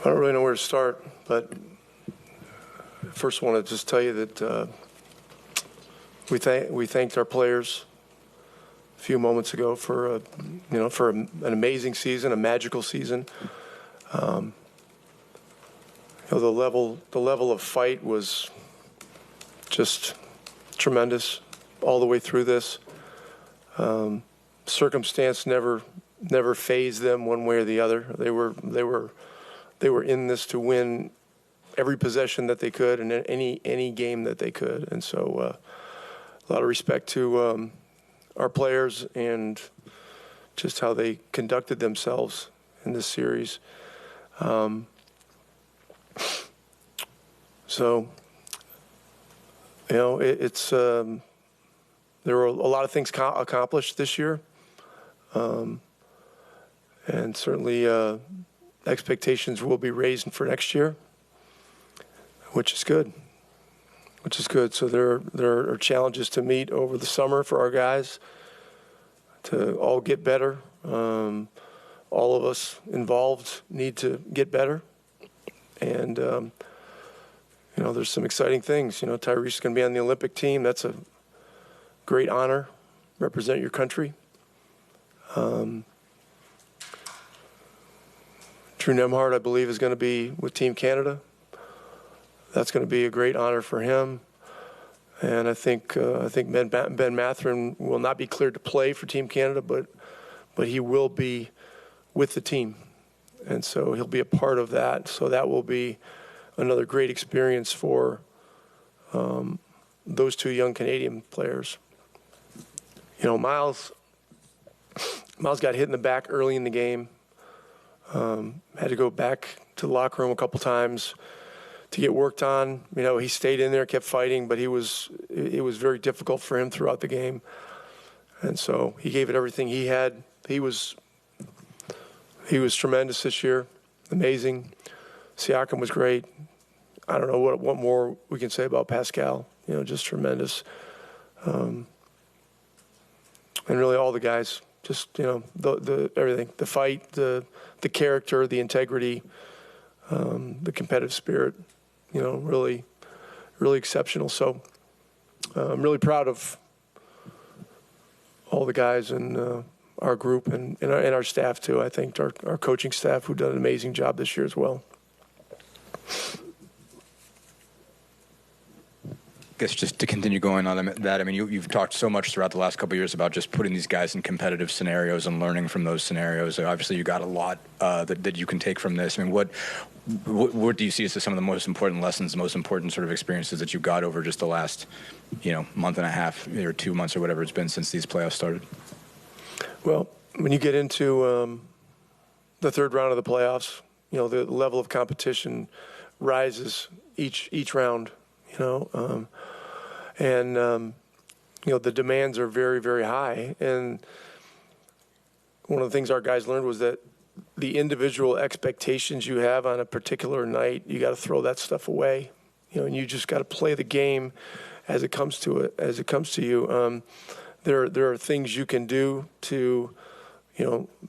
I don't really know where to start, but first I want to just tell you that we thanked our players a few moments ago for an amazing season, a magical season. The level of fight was just tremendous all the way through this. Circumstance never fazed them one way or the other. They were in this to win every possession that they could and any game that they could. And so a lot of respect to our players and just how they conducted themselves in this series. It's there were a lot of things accomplished this year, and certainly expectations will be raised for next year, which is good. So there are challenges to meet over the summer for our guys to all get better. All of us involved need to get better, and there's some exciting things. Tyrese is going to be on the Olympic team. That's a great honor. Represent your country. Drew Nemhard, I believe, is going to be with Team Canada. That's going to be a great honor for him. And I think Ben Mathurin will not be cleared to play for Team Canada, but he will be with the team, and so he'll be a part of that. So that will be another great experience for those two young Canadian players. Miles got hit in the back early in the game. Had to go back to the locker room a couple times to get worked on. He stayed in there, kept fighting, but it was very difficult for him throughout the game. And so he gave it everything he had. He was tremendous this year, amazing. Siakam was great. I don't know what more we can say about Pascal. Just tremendous. And really all the guys, just the everything, the fight, the character, the integrity, the competitive spirit. Really exceptional. So I'm really proud of all the guys in our group and our staff too. I think our coaching staff, who done an amazing job this year as well. I guess just to continue going on that, you've talked so much throughout the last couple of years about just putting these guys in competitive scenarios and learning from those scenarios. Obviously, you got a lot that you can take from this. What do you see as some of the most important lessons, the most important sort of experiences that you got over just the last, month and a half or 2 months or whatever it's been since these playoffs started? Well, when you get into the third round of the playoffs, the level of competition rises each round. The demands are very, very high. And one of the things our guys learned was that the individual expectations you have on a particular night, you got to throw that stuff away. And you just got to play the game as it comes to you. There are things you can do to,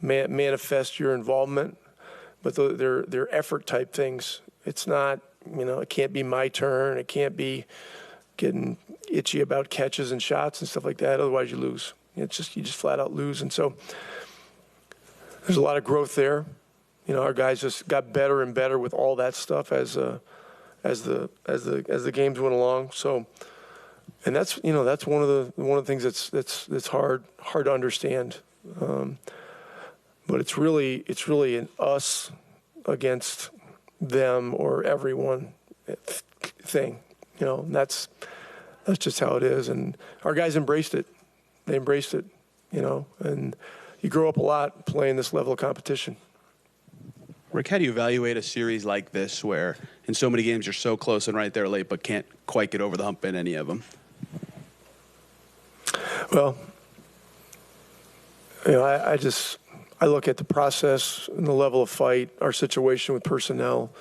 manifest your involvement, but they're effort type things. It's not, it can't be my turn. It can't be getting itchy about catches and shots and stuff like that. Otherwise you lose. You just flat out lose. And so there's a lot of growth there. Our guys just got better and better with all that stuff as the games went along. So, and that's one of the things that's hard to understand. But it's really an us against them or everyone thing. That's just how it is. And our guys embraced it. They embraced it, and you grow up a lot playing this level of competition. Rick, how do you evaluate a series like this where in so many games you're so close and right there late but can't quite get over the hump in any of them? Well, I look at the process and the level of fight, our situation with personnel,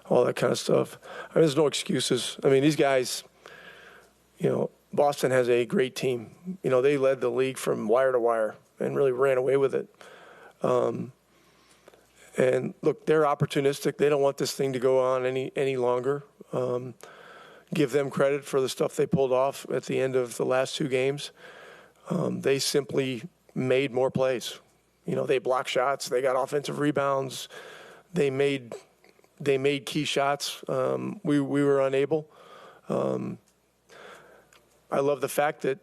all that kind of stuff. There's no excuses. These guys, Boston has a great team. They led the league from wire to wire and really ran away with it. And look, they're opportunistic. They don't want this thing to go on any longer. Give them credit for the stuff they pulled off at the end of the last 2 games. They simply made more plays. They blocked shots. They got offensive rebounds. They made key shots. We were unable. I love the fact that,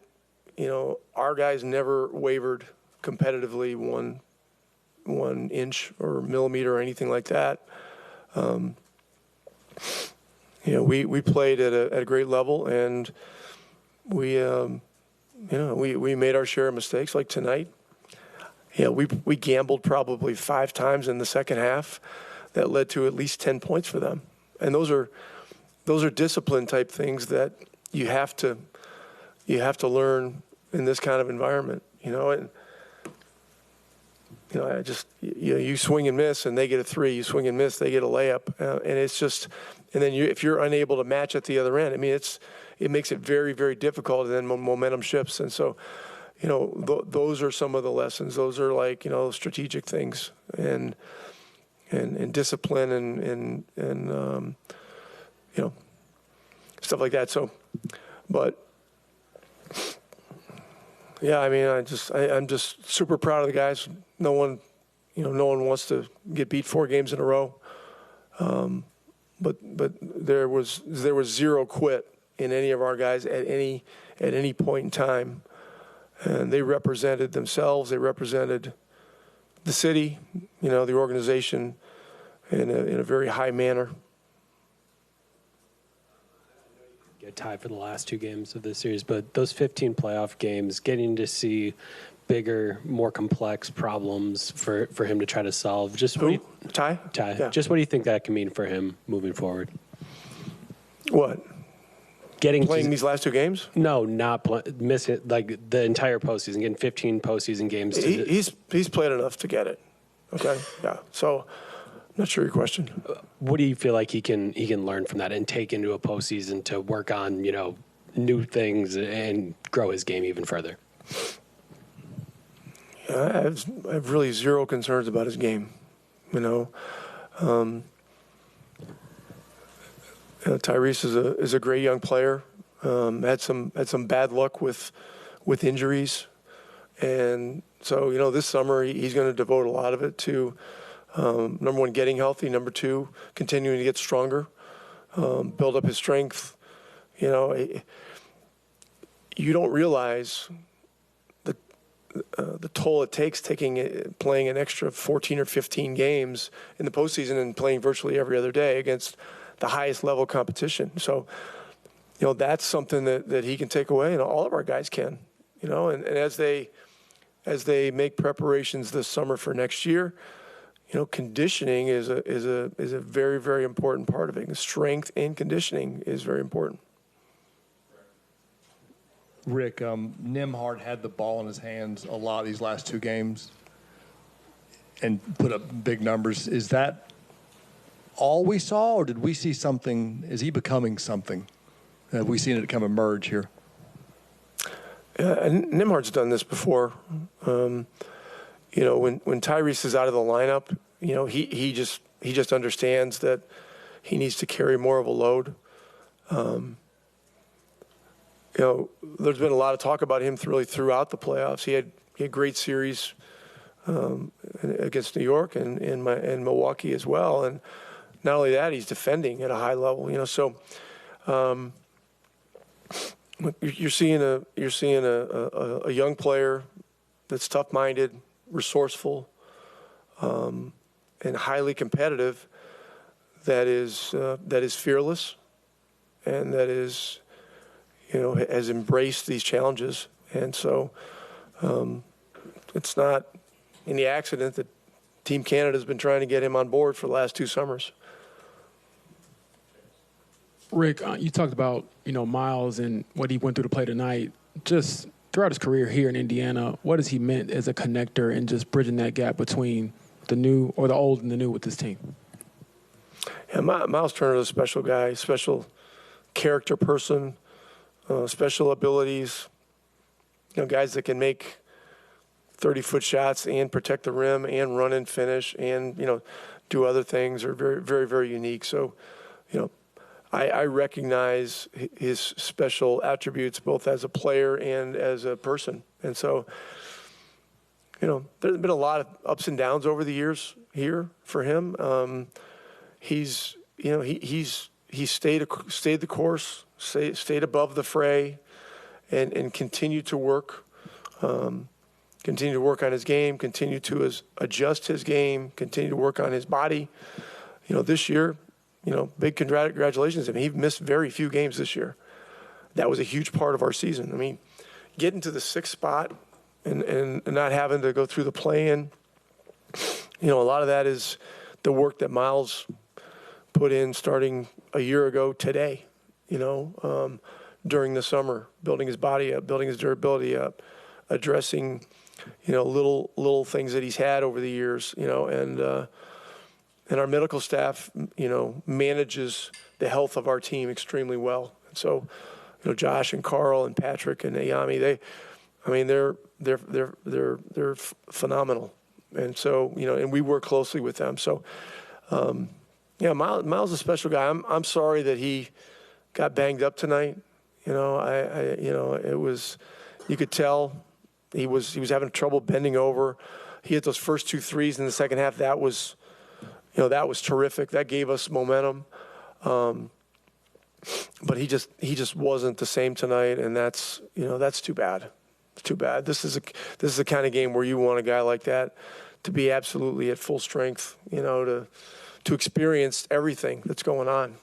our guys never wavered competitively one inch or millimeter or anything like that. We played at a great level, and we made our share of mistakes. Like tonight, we gambled probably 5 times in the second half that led to at least 10 points for them. And those are discipline type things that you have to learn in this kind of environment, and you swing and miss and they get a 3, you swing and miss, they get a layup. And it's just, and then if you're unable to match at the other end, I mean, it makes it very, very difficult, and then momentum shifts. And so, those are some of the lessons. Those are like, strategic things and discipline and stuff like that. So, but yeah, I mean, I'm just super proud of the guys. No one wants to get beat 4 games in a row. But there was 0 quit in any of our guys at any point in time. And they represented themselves. They represented the city, the organization in a very high manner. Get tied for the last 2 games of this series, but those 15 playoff games, getting to see bigger, more complex problems for him to try to solve. Just Ty? Yeah. Just what do you think that can mean for him moving forward? What? Playing these last 2 games? No, not missing like the entire postseason, getting 15 postseason games. He's played enough to get it. Okay, yeah. So, not sure your question. What do you feel like he can learn from that and take into a postseason to work on new things and grow his game even further? Yeah, I have really 0 concerns about his game. Tyrese is a great young player. Had some bad luck with injuries, and so this summer he's going to devote a lot of it to number 1, getting healthy. Number 2, continuing to get stronger, build up his strength. You don't realize the toll it takes playing an extra 14 or 15 games in the postseason and playing virtually every other day against the highest level competition. So, that's something that he can take away, and all of our guys can. And as they make preparations this summer for next year, conditioning is a very, very important part of it. Strength and conditioning is very important. Rick, Nembhard had the ball in his hands a lot these last 2 games and put up big numbers. Is that all we saw, or did we see something? Is he becoming something? Have we seen it kind of emerge here? Yeah, and Nembhard's done this before. When Tyrese is out of the lineup, he just understands that he needs to carry more of a load. There's been a lot of talk about him really throughout the playoffs. He had great series against New York and Milwaukee as well. And not only that, he's defending at a high level. So you're seeing a young player that's tough-minded, resourceful, and highly competitive. That is fearless, and that is. Has embraced these challenges. And so it's not any accident that Team Canada's been trying to get him on board for the last 2 summers. Rick, you talked about, Miles and what he went through to play tonight. Just throughout his career here in Indiana, what has he meant as a connector and just bridging that gap between the new or the old and the new with this team? Yeah, Miles Turner is a special guy, special character person. Special abilities, guys that can make 30-foot shots and protect the rim and run and finish and, do other things are very, very, very unique. So, I recognize his special attributes both as a player and as a person. And so, there's been a lot of ups and downs over the years here for him. He's stayed the course, stayed above the fray, and continued to work. Continue to work on his game, continue to adjust his game, continue to work on his body. This year, big congratulations. I mean, he missed very few games this year. That was a huge part of our season. I mean, getting to the 6th spot and not having to go through the play-in, a lot of that is the work that Miles put in starting a year ago today, during the summer, building his body up, building his durability up, addressing little things that he's had over the years, and our medical staff, manages the health of our team extremely well. And so, Josh and Carl and Patrick and Ayami, they're phenomenal. And so, and we work closely with them. So, Miles is a special guy. I'm sorry that he got banged up tonight. It was, you could tell. He was having trouble bending over. He hit those first 2 threes in the second half. That was terrific. That gave us momentum. But he just wasn't the same tonight, and that's too bad. It's too bad. This is the kind of game where you want a guy like that to be absolutely at full strength. To experience everything that's going on.